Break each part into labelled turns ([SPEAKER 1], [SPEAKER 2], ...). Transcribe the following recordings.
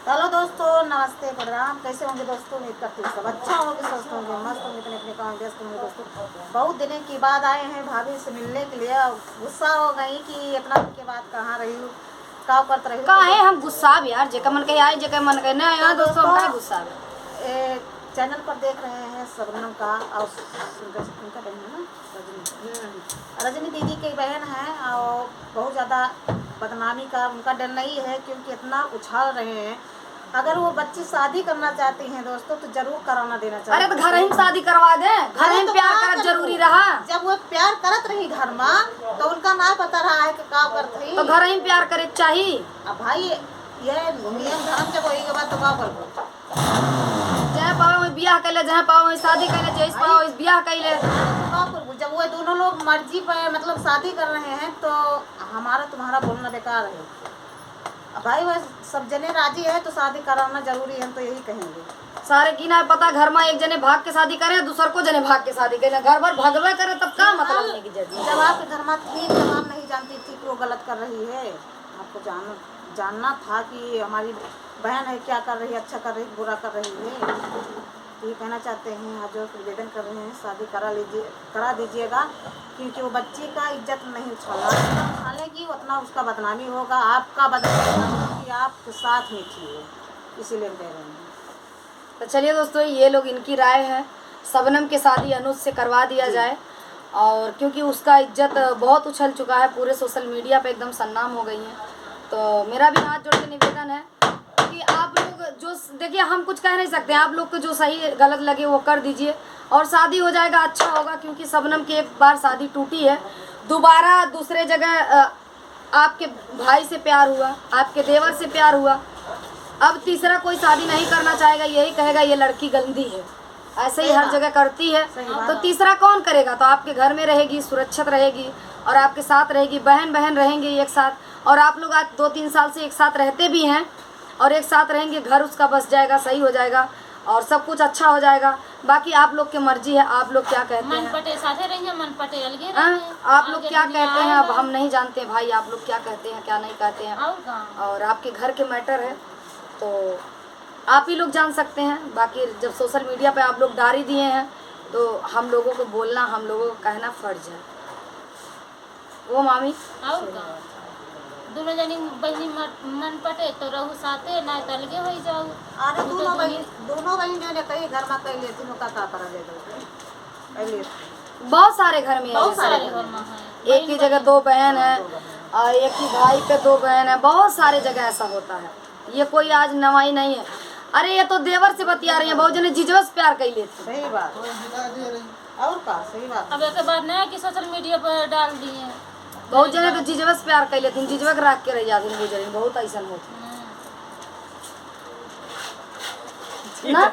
[SPEAKER 1] Hello दोस्तों, नमस्ते प्रणाम। कैसे होंगे दोस्तों? उम्मीद करती हूँ सब अच्छा होंगे, स्वस्थ होंगे, मस्त होंगे, अपने अपने काम व्यस्त होंगे। दोस्तों बहुत दिनों के बाद आए हैं भाभी से मिलने के लिए। गुस्सा हो गई कि इतना दिन के बाद कहाँ रही हूँ, क्या करते रही
[SPEAKER 2] का है हम गुस्सा यार, जेका मन कहे आई, जेका मन कहे ना आया। दोस्तों हम का गुस्सा
[SPEAKER 1] चैनल पर देख रहे हैं सबनम का और उनका बहन है ना रजनी। रजनी दीदी की बहन है और बहुत ज़्यादा बदनामी का उनका डर नहीं है, क्योंकि इतना उछाल रहे हैं। अगर वो बच्ची शादी करना चाहती हैं दोस्तों तो जरूर कराना देना चाहिए।
[SPEAKER 2] अरे तो घर ही में शादी करवा दे, घर ही में प्यार करना जरूरी रहा।
[SPEAKER 1] जब वो प्यार करत रही घर में तो उनका ना पता रहा है कि का करत रही,
[SPEAKER 2] तो घर ही में प्यार करे चाहिए।
[SPEAKER 1] अब भाई ये नियम धर्म जब होई के बाद तो का करबो।
[SPEAKER 2] जहाँ पाओ वही ब्याह कर ले, जहाँ पाओ वही शादी कर ले, जैसे पाओ वही ब्याह कर ले।
[SPEAKER 1] जब वो दोनों लोग मर्जी पर मतलब शादी कर रहे हैं तो हमारा तुम्हारा बोलना बेकार है। अब भाई वह सब जने राजी है तो शादी कराना जरूरी है, तो यही कहेंगे।
[SPEAKER 2] सारे की ना पता घर में एक जने भाग के शादी करे, दूसर को जने भाग के शादी करे, घर भर भगवे करे, तब का मतलब नहीं की जरूरत।
[SPEAKER 1] जब आपके घर में थी तब आप नहीं जानती थी कि वो गलत कर रही है। आपको जानना था कि हमारी बहन है, क्या कर रही है, अच्छा कर रही है, बुरा कर रही है। तो ये कहना चाहते हैं, आज जो निवेदन कर रहे हैं शादी करा दीजिएगा, क्योंकि वो बच्चे का इज्जत नहीं उछालेगी, उतना उसका बदनामी होगा, आपका बदनामी कि आप साथ में थी, इसीलिए कह रहे हैं।
[SPEAKER 2] तो चलिए दोस्तों, ये लोग इनकी राय है, सबनम की शादी अनुज से करवा दिया जाए। और क्योंकि उसका इज्जत बहुत उछल चुका है, पूरे सोशल मीडिया पे एकदम सन्नाम हो गई है। तो मेरा भी हाथ जोड़ के निवेदन है कि आप लोग जो देखिए, हम कुछ कह नहीं सकते, आप लोग को जो सही गलत लगे वो कर दीजिए और शादी हो जाएगा, अच्छा होगा। क्योंकि सबनम की एक बार शादी टूटी है, दोबारा दूसरे जगह आपके भाई से प्यार हुआ, आपके देवर से प्यार हुआ, अब तीसरा कोई शादी नहीं करना चाहेगा, यही कहेगा ये लड़की गंदी है, ऐसे ही हर जगह करती है। तो तीसरा कौन करेगा? तो आपके घर में रहेगी, सुरक्षित रहेगी और आपके साथ रहेगी, बहन बहन रहेंगे एक साथ। और आप लोग आज 2-3 साल से एक साथ रहते भी हैं और एक साथ रहेंगे, घर उसका बस जाएगा, सही हो जाएगा और सब कुछ अच्छा हो जाएगा। बाकी आप लोग की मर्जी है, आप लोग क्या कहते हैं,
[SPEAKER 3] पटे साथे रहेंगे, मन पटे अलगे
[SPEAKER 2] आप लोग क्या कहते हैं, अब हम नहीं जानते भाई, आप लोग क्या कहते हैं क्या नहीं कहते हैं, और आपके घर के मैटर है तो आप ही लोग जान सकते हैं। बाकी जब सोशल मीडिया पे आप लोग डाल ही दिए हैं तो हम लोगों को बोलना, हम लोगों को कहना फर्ज है। वो मामी
[SPEAKER 3] दोनों जनी बहनी मन पटे तो रहू साथे, ना तो अलगे हो जाओ।
[SPEAKER 1] अरे दोनों बहन जो कहीं घर में कह लेती हूँ, का करा दे।
[SPEAKER 2] बहुत सारे घर में
[SPEAKER 3] बहुत सारे घर में है,
[SPEAKER 2] एक ही जगह 2 बहन है और एक ही भाई पे 2 बहन है, बहुत सारे जगह ऐसा होता है। ये कोई आज नवाई नहीं है। अरे ये तो देवर से बतिया रही है, बहुत जने जीजवा से प्यार कर लेते।
[SPEAKER 1] सही बात और का सही बात।
[SPEAKER 3] अब एक बार नया कि सोशल मीडिया पर डाल दिए,
[SPEAKER 2] बहुत जने तो जीजवा से प्यार कर लेते, जीजवा के रख के रह जाते, गुजरे बहुत ऐसा होता ना।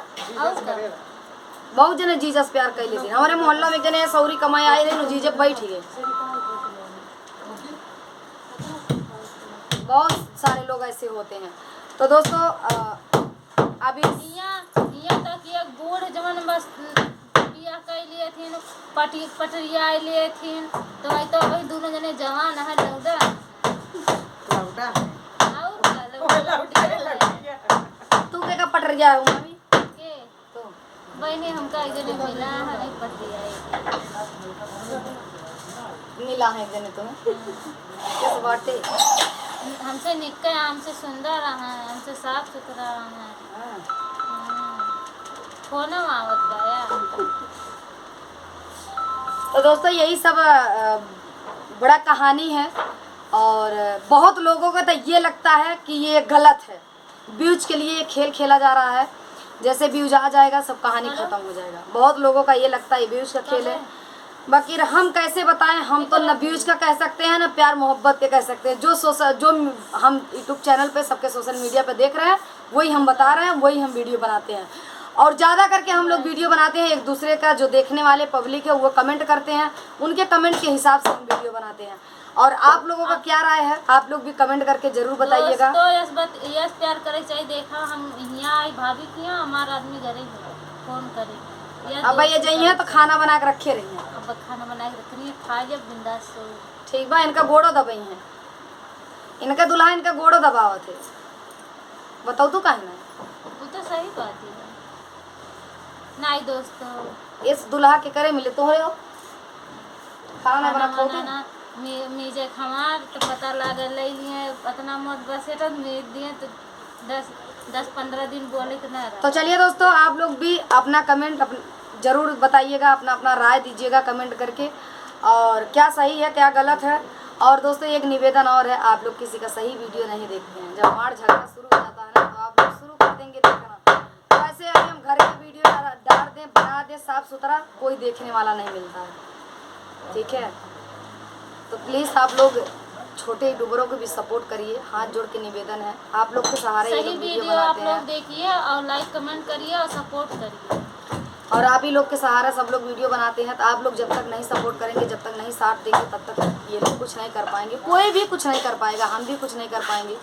[SPEAKER 2] बहुत जने जीजा से प्यार कर लेते। हमारे मोहल्ला में जने सौरी कमाई आए रहे, जीजे बैठ गए। बहुत सारे लोग ऐसे होते हैं। तो दोस्तों अभी
[SPEAKER 3] यहाँ तक ये बूढ़ जवन बस बिया कर लिए थीन, पटरिया लिए थीन, तो भाई दोनों जने जवान है, लौड़ा
[SPEAKER 2] तू के का पटरिया है मामी
[SPEAKER 3] के तो बहने हमका एक जने मिला है, नहीं पटरिया
[SPEAKER 2] मिला है एक जने तुम्हें किस बाटे?
[SPEAKER 3] हमसे निक्का, हमसे सुंदर है, हमसे साफ सुथरा है, फोन आवत गया।
[SPEAKER 2] तो दोस्तों यही सब बड़ा कहानी है और बहुत लोगों को तो ये लगता है कि ये गलत है, व्यूज के लिए ये खेल खेला जा रहा है, जैसे व्यूज आ जाएगा सब कहानी खत्म हो जाएगा। बहुत लोगों का ये लगता है व्यूज का खेल है। बाकी हम कैसे बताएं, हम तो न व्यूज का कह सकते हैं न प्यार मोहब्बत के कह सकते हैं। जो हम यूट्यूब चैनल पे सबके सोशल मीडिया पे देख रहे हैं वही हम बता रहे हैं, वही हम वीडियो बनाते हैं। और ज़्यादा करके हम लोग वीडियो बनाते हैं एक दूसरे का, जो देखने वाले पब्लिक है वो कमेंट करते हैं, उनके कमेंट के हिसाब से हम वीडियो बनाते हैं। और आप लोगों का क्या राय है, आप लोग भी कमेंट करके जरूर बताइएगा।
[SPEAKER 3] तो यस प्यार करे चाहिए। देखा हम यहाँ आई भाभी की, हमारा आदमी घरे फोन करे,
[SPEAKER 2] अब भैया जाइए तो खाना बना के रखे रही हैं,
[SPEAKER 3] अब खाना बना के रख रही है, खा जब बिंदास सो।
[SPEAKER 2] ठीक बा, इनका गोड़ो दबाई है, इनका दुल्हा इनका गोड़ो दबावत है। बताओ तो काहे ना
[SPEAKER 3] वो तो सही बात है। नहीं दोस्तों,
[SPEAKER 2] इस दुल्हा के करे मिले तो हो खाना नहीं बना खाओ
[SPEAKER 3] बनाना मीजे खमार तो पता लागल ले लिए इतना मोट बस तो मीज दिए तो 10-15 दिन बोले कि ना
[SPEAKER 2] तो चलिए दोस्तों, आप लोग भी अपना कमेंट जरूर बताइएगा, अपना अपना राय दीजिएगा कमेंट करके, और क्या सही है क्या गलत है। और दोस्तों एक निवेदन और है, आप लोग किसी का सही वीडियो नहीं देखते हैं। जब मार झगड़ा शुरू हो जाता है ना तो आप लोग शुरू कर देंगे देखना। तो ऐसे अभी हम घर की वीडियो डाल दें, बना दें साफ सुथरा, कोई देखने वाला नहीं मिलता है, ठीक है। तो प्लीज़ आप लोग छोटे यूट्यूबरों को भी सपोर्ट करिए, हाथ जोड़ के निवेदन है, आप लोग के सहारे ये
[SPEAKER 3] सही
[SPEAKER 2] लोग वीडियो
[SPEAKER 3] वीडियो आप
[SPEAKER 2] बनाते
[SPEAKER 3] लोग
[SPEAKER 2] हैं।
[SPEAKER 3] देखिए और लाइक कमेंट करिए और सपोर्ट करिए।
[SPEAKER 2] और आप ही लोग के सहारा सब लोग वीडियो बनाते हैं। तो आप लोग जब तक नहीं सपोर्ट करेंगे, जब तक नहीं साथ देंगे, तब तक ये लोग कुछ नहीं कर पाएंगे, कोई भी कुछ नहीं कर पाएगा, हम भी कुछ नहीं कर पाएंगे।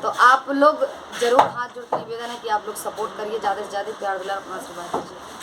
[SPEAKER 2] तो आप लोग जरूर हाथ जोड़ के निवेदन है कि आप लोग सपोर्ट करिए, ज़्यादा से ज़्यादा प्यार दुलार अपना आशीर्वाद दीजिए।